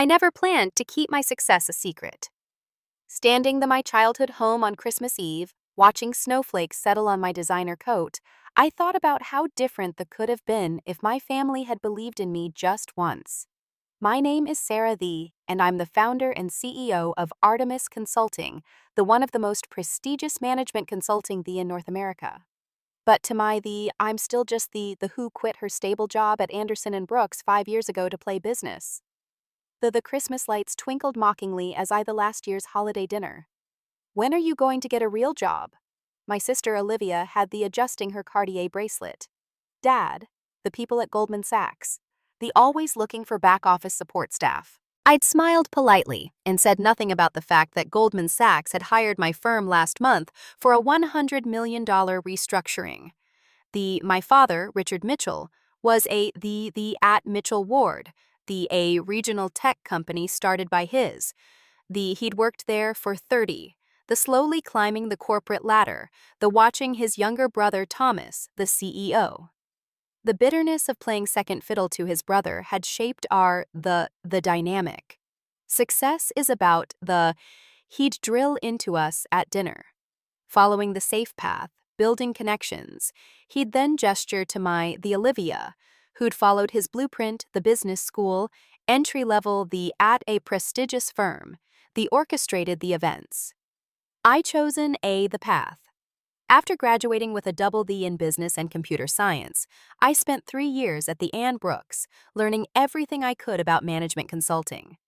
I never planned to keep my success a secret. Standing in my childhood home on Christmas Eve, watching snowflakes settle on my designer coat, I thought about how different the could have been if my family had believed in me just once. My name is Sarah Thee, and I'm the founder and CEO of Artemis Consulting, the one of the most prestigious management consulting in North America. But to I'm still just the who quit her stable job at Anderson and Brooks 5 years ago to play business. The Christmas lights twinkled mockingly as I the last year's holiday dinner. When are you going to get a real job? My sister Olivia had the adjusting her Cartier bracelet. Dad, the people at Goldman Sachs, the always looking for back office support staff. I'd smiled politely and said nothing about the fact that Goldman Sachs had hired my firm last month for a $100 million restructuring. My father, Richard Mitchell, was the at Mitchell Ward, a regional tech company started by he'd worked there for 30, the slowly climbing the corporate ladder, the watching his younger brother Thomas, the CEO. The bitterness of playing second fiddle to his brother had shaped the dynamic. Success is about he'd drill into us at dinner. Following the safe path, building connections, he'd then gesture to the Olivia, who'd followed his blueprint, the business school, entry level, at a prestigious firm, orchestrated the events. I chosen the path. After graduating with a double D in business and computer science, I spent 3 years at the Ann Brooks, learning everything I could about management consulting.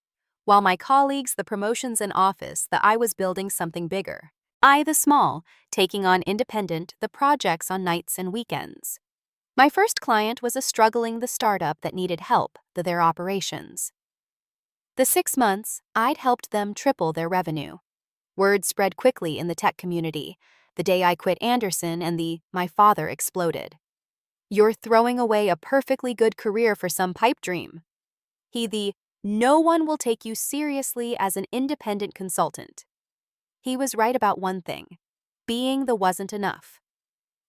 While my colleagues, the promotions in office, I was building something bigger. The small, taking on independent, the projects on nights and weekends. My first client was a struggling startup that needed help, their operations. The 6 months, I'd helped them triple their revenue. Word spread quickly in the tech community. The day I quit Anderson and my father exploded. You're throwing away a perfectly good career for some pipe dream. No one will take you seriously as an independent consultant. He was right about one thing. Being wasn't enough.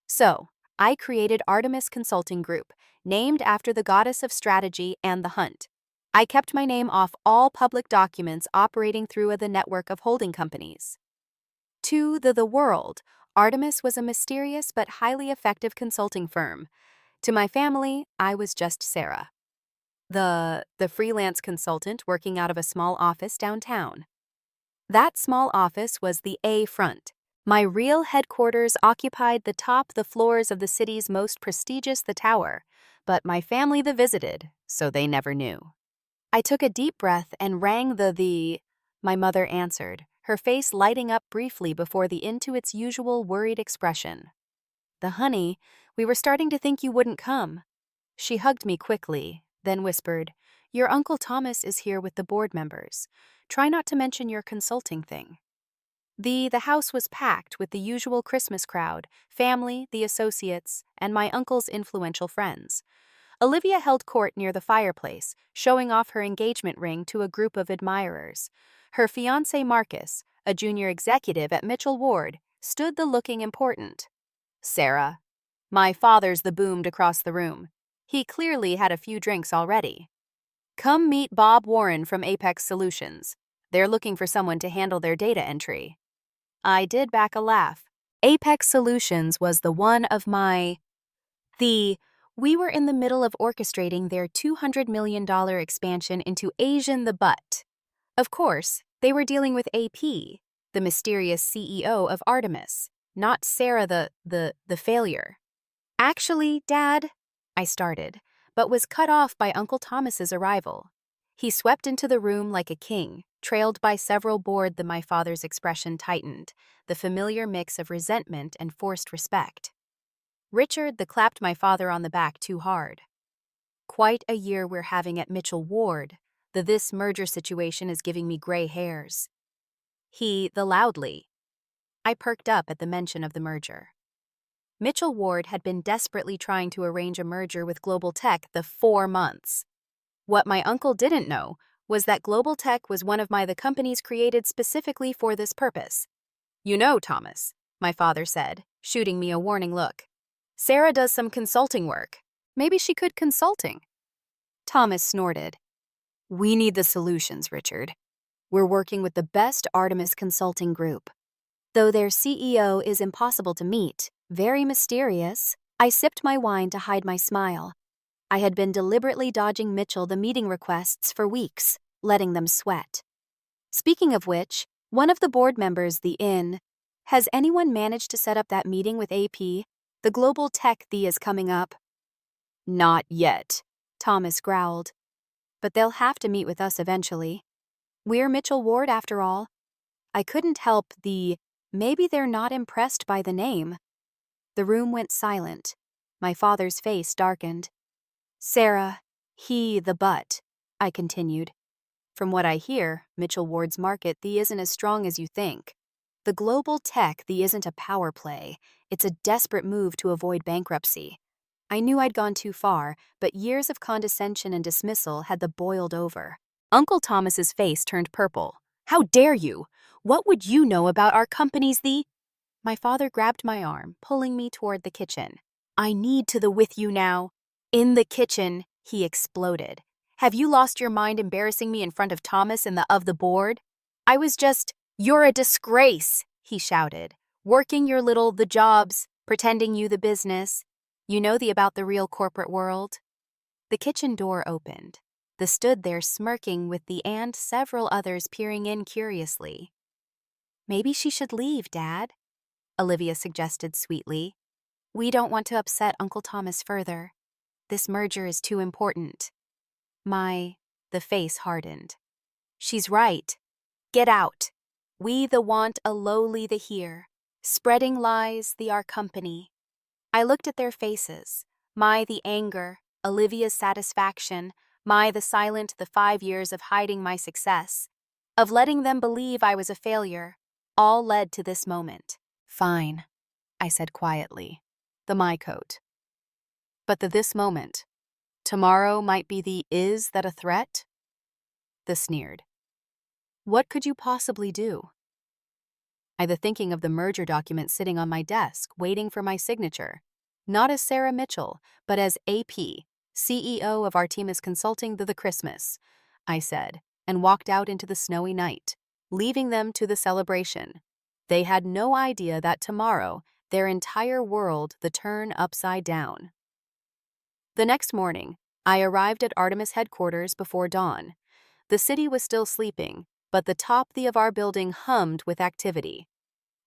So, I created Artemis Consulting Group, named after the goddess of strategy and the hunt. I kept my name off all public documents operating through the network of holding companies. To the world, Artemis was a mysterious but highly effective consulting firm. To my family, I was just Sarah, the freelance consultant working out of a small office downtown. That small office was the A front. My real headquarters occupied the floors of the city's most prestigious the tower, but my family visited, so they never knew. I took a deep breath and rang my mother answered, her face lighting up briefly before into its usual worried expression. Honey, we were starting to think you wouldn't come. She hugged me quickly, then whispered, your Uncle Thomas is here with the board members. Try not to mention your consulting thing. The house was packed with the usual Christmas crowd, family, the associates, and my uncle's influential friends. Olivia held court near the fireplace, showing off her engagement ring to a group of admirers. Her fiancé Marcus, a junior executive at Mitchell Ward, stood looking important. Sarah. My father's boomed across the room. He clearly had a few drinks already. Come meet Bob Warren from Apex Solutions. They're looking for someone to handle their data entry. I did back a laugh. Apex Solutions was one of we were in the middle of orchestrating their $200 million expansion into Asian Butt. Of course, they were dealing with AP, the mysterious CEO of Artemis, not Sarah the failure. Actually, Dad, I started, but was cut off by Uncle Thomas's arrival. He swept into the room like a king, trailed by several bored. My father's expression tightened, the familiar mix of resentment and forced respect. Richard clapped my father on the back too hard. Quite a year we're having at Mitchell Ward. This merger situation is giving me gray hairs. Loudly. I perked up at the mention of the merger. Mitchell Ward had been desperately trying to arrange a merger with Global Tech 4 months. What my uncle didn't know was that Global Tech was one of the companies created specifically for this purpose. You know, Thomas, my father said, shooting me a warning look. Sarah does some consulting work. Maybe she could consulting. Thomas snorted. We need the solutions, Richard. We're working with the best Artemis Consulting Group. Though their CEO is impossible to meet, very mysterious, I sipped my wine to hide my smile. I had been deliberately dodging Mitchell the meeting requests for weeks, letting them sweat. Speaking of which, one of the board members, has anyone managed to set up that meeting with AP? The global tech is coming up. Not yet, Thomas growled. But they'll have to meet with us eventually. We're Mitchell Ward after all. I couldn't help maybe they're not impressed by the name. The room went silent. My father's face darkened. Sarah, I continued. From what I hear, Mitchell Ward's market isn't as strong as you think. The global tech isn't a power play. It's a desperate move to avoid bankruptcy. I knew I'd gone too far, but years of condescension and dismissal had boiled over. Uncle Thomas's face turned purple. How dare you? What would you know about our companies, My father grabbed my arm, pulling me toward the kitchen. I need to with you now. In the kitchen, he exploded. Have you lost your mind embarrassing me in front of Thomas and the board? You're a disgrace, he shouted. Working your the jobs, pretending you the business. You know about the real corporate world? The kitchen door opened. Stood there smirking with and several others peering in curiously. Maybe she should leave, Dad, Olivia suggested sweetly. We don't want to upset Uncle Thomas further. This merger is too important. The face hardened. She's right. Get out. We want a lowly here. Spreading lies our company. I looked at their faces. The anger, Olivia's satisfaction, the silent 5 years of hiding my success, of letting them believe I was a failure, all led to this moment. Fine, I said quietly. My coat. But this moment. Tomorrow might be is that a threat? Sneered. What could you possibly do? Thinking of the merger document sitting on my desk, waiting for my signature. Not as Sarah Mitchell, but as AP, CEO of Artemis Consulting the Christmas, I said, and walked out into the snowy night, leaving them to the celebration. They had no idea that tomorrow, their entire world turn upside down. The next morning, I arrived at Artemis headquarters before dawn. The city was still sleeping, but the top of our building hummed with activity.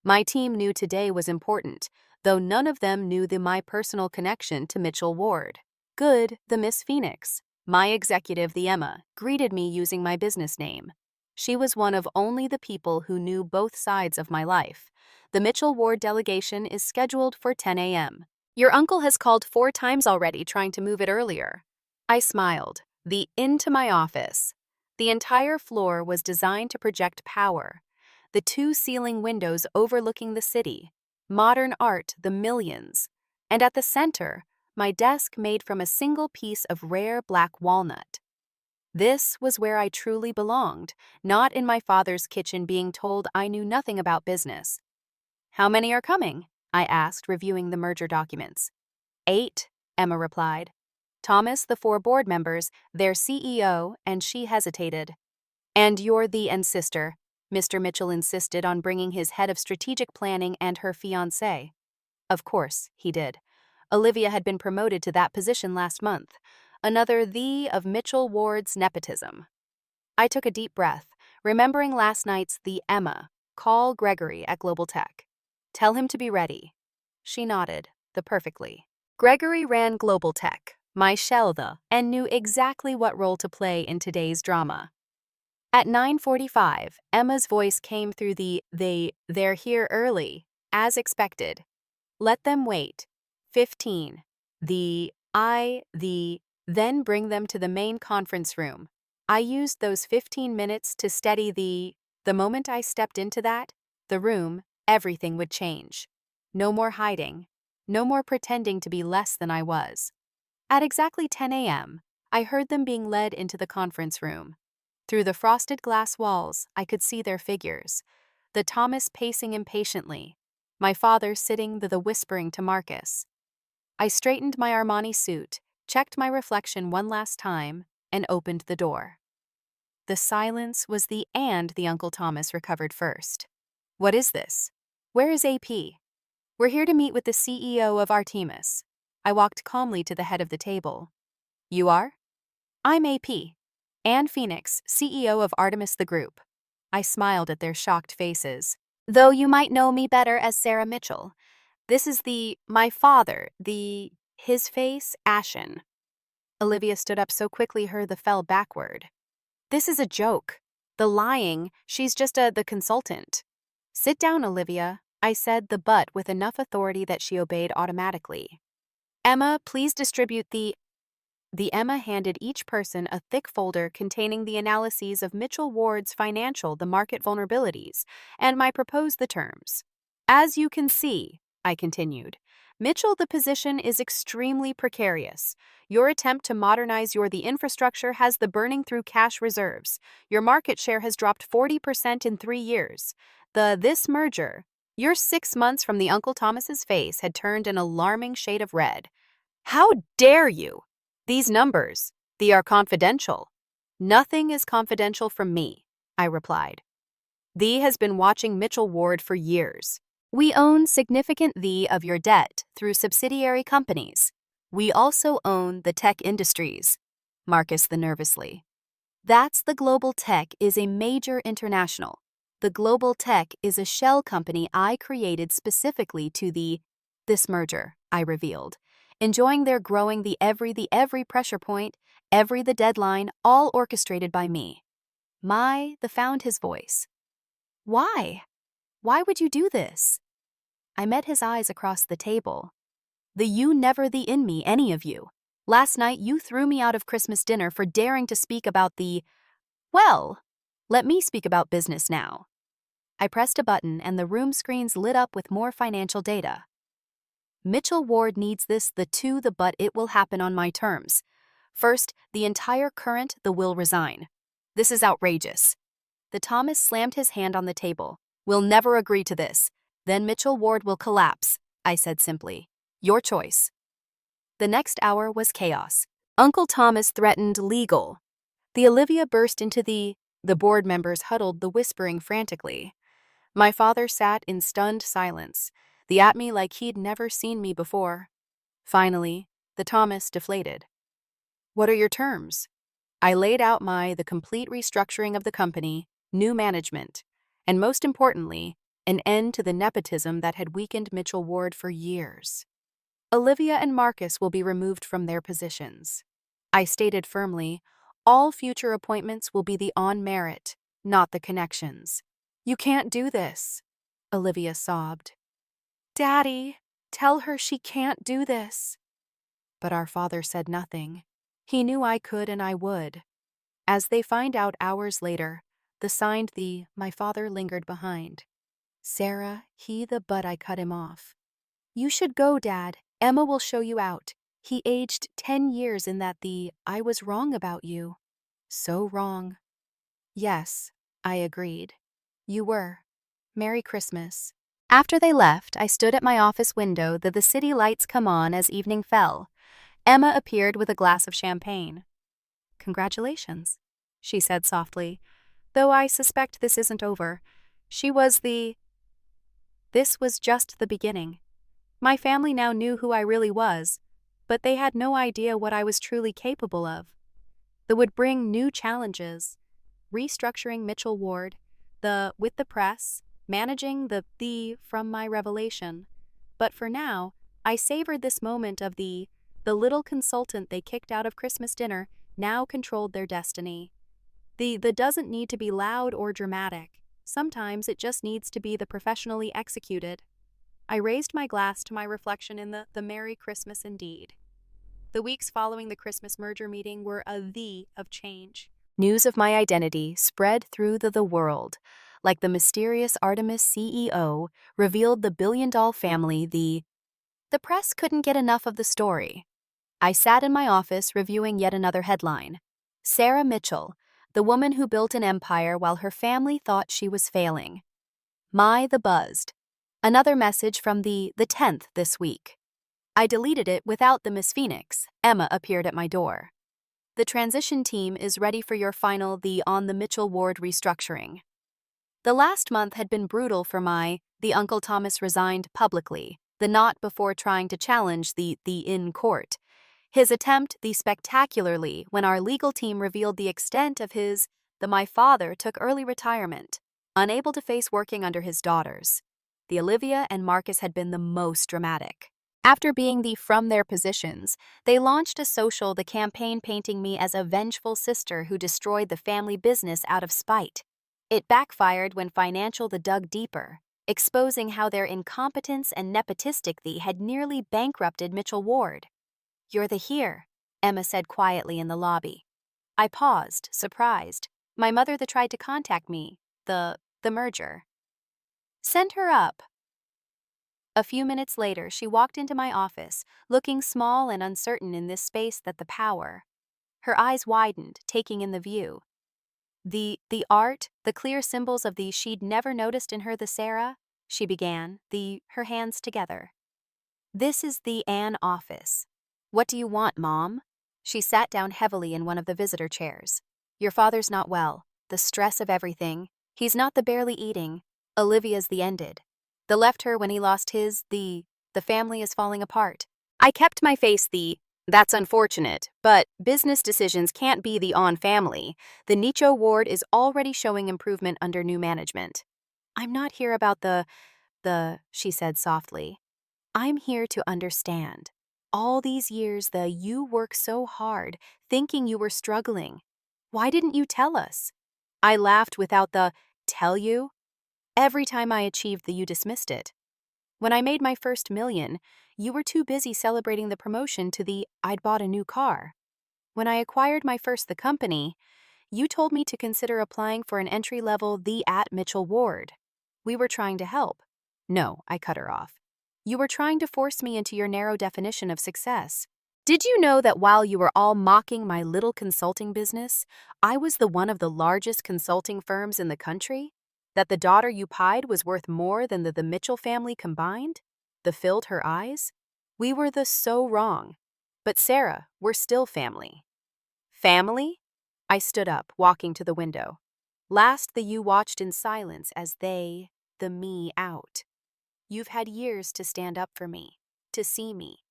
My team knew today was important, though none of them knew my personal connection to Mitchell Ward. Good, the Miss Phoenix, my executive, Emma, greeted me using my business name. She was one of only the people who knew both sides of my life. The Mitchell Ward delegation is scheduled for 10 a.m. Your uncle has called 4 times already trying to move it earlier. I smiled. Into my office. The entire floor was designed to project power. The 2 ceiling windows overlooking the city. Modern art, the millions. And at the center, my desk made from a single piece of rare black walnut. This was where I truly belonged, not in my father's kitchen being told I knew nothing about business. How many are coming? I asked, reviewing the merger documents. 8, Emma replied. Thomas, the 4 board members, their CEO, and she hesitated. And you're and sister, Mr. Mitchell insisted on bringing his head of strategic planning and her fiancé. Of course, he did. Olivia had been promoted to that position last month. Another of Mitchell Ward's nepotism. I took a deep breath, remembering last night's Emma. Call Gregory at Global Tech. Tell him to be ready. She nodded, perfectly. Gregory ran Global Tech, my shell and knew exactly what role to play in today's drama. At 9:45, Emma's voice came through they're here early, as expected. Let them wait. 15. Then bring them to the main conference room. I used those 15 minutes to steady the moment I stepped into the room, everything would change. No more hiding. No more pretending to be less than I was. At exactly 10 a.m., I heard them being led into the conference room. Through the frosted glass walls, I could see their figures. The Thomas pacing impatiently. My father sitting whispering to Marcus. I straightened my Armani suit, checked my reflection one last time, and opened the door. The silence was the and the Uncle Thomas recovered first. What is this? Where is AP? We're here to meet with the CEO of Artemis. I walked calmly to the head of the table. You are? I'm AP. Anne Phoenix, CEO of Artemis the Group. I smiled at their shocked faces. Though you might know me better as Sarah Mitchell. This is my father, his face ashen. Olivia stood up so quickly the fell backward. This is a joke. The lying, she's just the consultant. Sit down, Olivia, I said the but with enough authority that she obeyed automatically. Emma, please distribute the Emma handed each person a thick folder containing the analyses of Mitchell Ward's financial, the market vulnerabilities, and my proposed the terms. As you can see, I continued, Mitchell, the position is extremely precarious. Your attempt to modernize the infrastructure has the burning through cash reserves. Your market share has dropped 40% in 3 years. This merger, you're 6 months from the Uncle Thomas's face had turned an alarming shade of red. How dare you? These numbers, they are confidential. Nothing is confidential from me, I replied. Thee has been watching Mitchell Ward for years. We own significant of your debt through subsidiary companies. We also own the tech industries. Marcus nervously. That's the Global Tech is a major international. The Global Tech is a shell company I created specifically to this merger, I revealed. Enjoying their growing the every pressure point, the deadline, all orchestrated by me. Found his voice. Why? Why would you do this? I met his eyes across the table. You never in me, any of you. Last night you threw me out of Christmas dinner for daring to speak about well, let me speak about business now. I pressed a button and the room screens lit up with more financial data. Mitchell Ward needs this, but it will happen on my terms. First, the entire current will resign. This is outrageous. The Thomas slammed his hand on the table. We'll never agree to this. Then Mitchell Ward will collapse, I said simply. Your choice. The next hour was chaos. Uncle Thomas threatened legal. The Olivia burst into the board members huddled, whispering frantically. My father sat in stunned silence, at me like he'd never seen me before. Finally, the Thomas deflated. What are your terms? I laid out the complete restructuring of the company, new management, and most importantly, an end to the nepotism that had weakened Mitchell Ward for years. Olivia and Marcus will be removed from their positions. I stated firmly, all future appointments will be on merit, not the connections. You can't do this, Olivia sobbed. Daddy, tell her she can't do this. But our father said nothing. He knew I could and I would. As they find out hours later, my father lingered behind. Sarah, but I cut him off. You should go, Dad. Emma will show you out. He aged 10 years in that I was wrong about you. So wrong. Yes, I agreed. You were. Merry Christmas. After they left, I stood at my office window, the city lights come on as evening fell. Emma appeared with a glass of champagne. Congratulations, she said softly, though I suspect this isn't over. This was just the beginning. My family now knew who I really was, but they had no idea what I was truly capable of. That would bring new challenges. Restructuring Mitchell Ward, with the press, managing from my revelation. But for now, I savored this moment of the little consultant they kicked out of Christmas dinner now controlled their destiny. The doesn't need to be loud or dramatic. Sometimes it just needs to be professionally executed. I raised my glass to my reflection in the Merry Christmas indeed. The weeks following the Christmas merger meeting were a of change. News of my identity spread through the world. Like the mysterious Artemis CEO revealed the billion-dollar family, the press couldn't get enough of the story. I sat in my office reviewing yet another headline. Sarah Mitchell, the woman who built an empire while her family thought she was failing. Buzzed. Another message from the 10th this week. I deleted it without the Miss Phoenix. Emma appeared at my door. The transition team is ready for your final on the Mitchell Ward restructuring. The last month had been brutal for the Uncle Thomas resigned publicly, the not before trying to challenge the in court. His attempt the spectacularly when our legal team revealed the extent of my father took early retirement, unable to face working under his daughters. The Olivia and Marcus had been the most dramatic. After being from their positions, they launched a social the campaign painting me as a vengeful sister who destroyed the family business out of spite. It backfired when financial dug deeper, exposing how their incompetence and nepotistic had nearly bankrupted Mitchell Ward. "You're here," Emma said quietly in the lobby. I paused, surprised. My mother tried to contact me, the merger. "Send her up." A few minutes later, she walked into my office, looking small and uncertain in this space the power. Her eyes widened, taking in the view. The art, the clear symbols of these she'd never noticed in her Sarah, she began, her hands together. "This is the Anne office. What do you want, Mom?" She sat down heavily in one of the visitor chairs. "Your father's not well. The stress of everything. He's not barely eating. Olivia's ended. The left her when he lost the family is falling apart." I kept my face "That's unfortunate, but business decisions can't be on family. The Nicho Ward is already showing improvement under new management." "I'm not here about she said softly. "I'm here to understand. All these years you work so hard, thinking you were struggling. Why didn't you tell us?" I laughed without tell you. Every time I achieved you dismissed it. When I made my first million, you were too busy celebrating the promotion to I'd bought a new car. When I acquired my first company, you told me to consider applying for an entry-level at Mitchell Ward. We were trying to help. "No," I cut her off. "You were trying to force me into your narrow definition of success. Did you know that while you were all mocking my little consulting business, I was one of the largest consulting firms in the country? That the daughter you pied was worth more than the Mitchell family combined?" Filled her eyes. "We were so wrong. But Sarah, we're still family." "Family?" I stood up, walking to the window. Last you watched in silence as the me out. You've had years to stand up for me, to see me.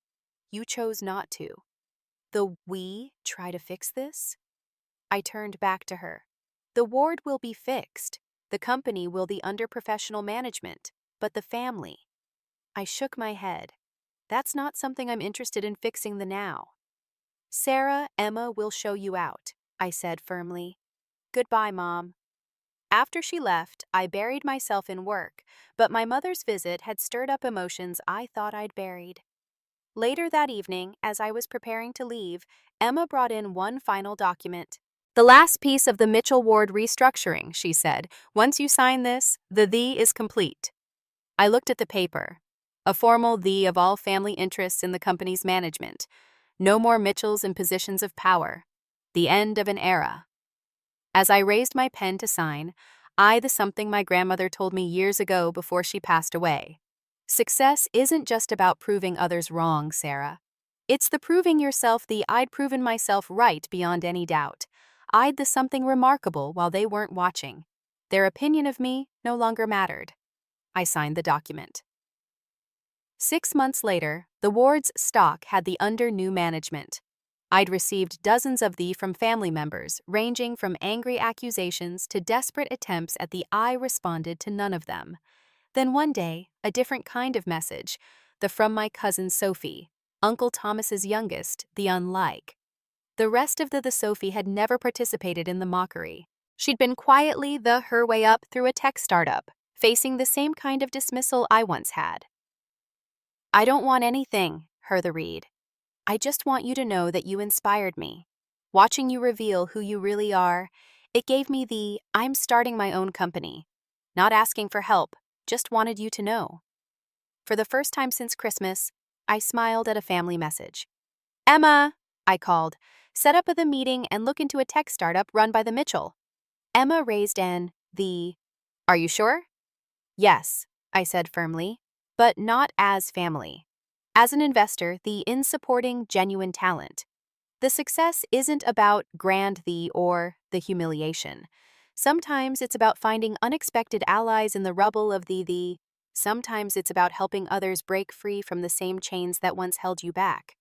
You chose not to. We try to fix this?" I turned back to her. "The ward will be fixed. The company will be under professional management, but the family." I shook my head. "That's not something I'm interested in fixing now." "Sarah, Emma will show you out," I said firmly. "Goodbye, Mom." After she left, I buried myself in work, but my mother's visit had stirred up emotions I thought I'd buried. Later that evening, as I was preparing to leave, Emma brought in one final document. "The last piece of the Mitchell Ward restructuring," she said. "Once you sign this, the is complete." I looked at the paper. A formal of all family interests in the company's management. No more Mitchells in positions of power. The end of an era. As I raised my pen to sign, something my grandmother told me years ago before she passed away. Success isn't just about proving others wrong, Sarah. It's proving yourself I'd proven myself right beyond any doubt. I'd something remarkable while they weren't watching. Their opinion of me no longer mattered. I signed the document. 6 months later, the Ward's stock had under new management. I'd received dozens of from family members, ranging from angry accusations to desperate attempts at I responded to none of them. Then one day, a different kind of message, from my cousin Sophie, Uncle Thomas's youngest, unlike. The rest of the Sophie had never participated in the mockery. She'd been quietly her way up through a tech startup, facing the same kind of dismissal I once had. "I don't want anything," her read. "I just want you to know that you inspired me. Watching you reveal who you really are, it gave me I'm starting my own company. Not asking for help, just wanted you to know." For the first time since Christmas, I smiled at a family message. "Emma," I called, "set up the meeting and look into a tech startup run by the Mitchell." Emma raised "Are you sure?" "Yes," I said firmly, "but not as family. As an investor, in supporting genuine talent." The success isn't about grand the or the humiliation. Sometimes it's about finding unexpected allies in the rubble of the. Sometimes it's about helping others break free from the same chains that once held you back.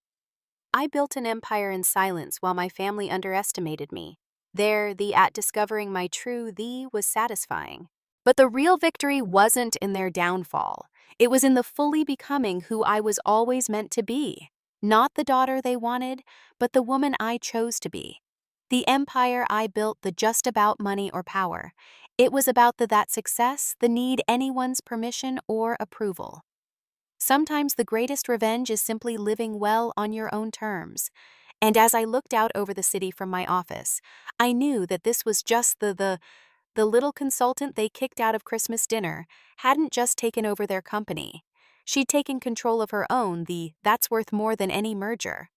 I built an empire in silence while my family underestimated me. There, the at discovering my true thee was satisfying. But the real victory wasn't in their downfall. It was in the fully becoming who I was always meant to be. Not the daughter they wanted, but the woman I chose to be. The empire I built the just about money or power. It was about that success, the need anyone's permission or approval. Sometimes the greatest revenge is simply living well on your own terms. And as I looked out over the city from my office, I knew that this was just the little consultant they kicked out of Christmas dinner hadn't just taken over their company. She'd taken control of her own, that's worth more than any merger.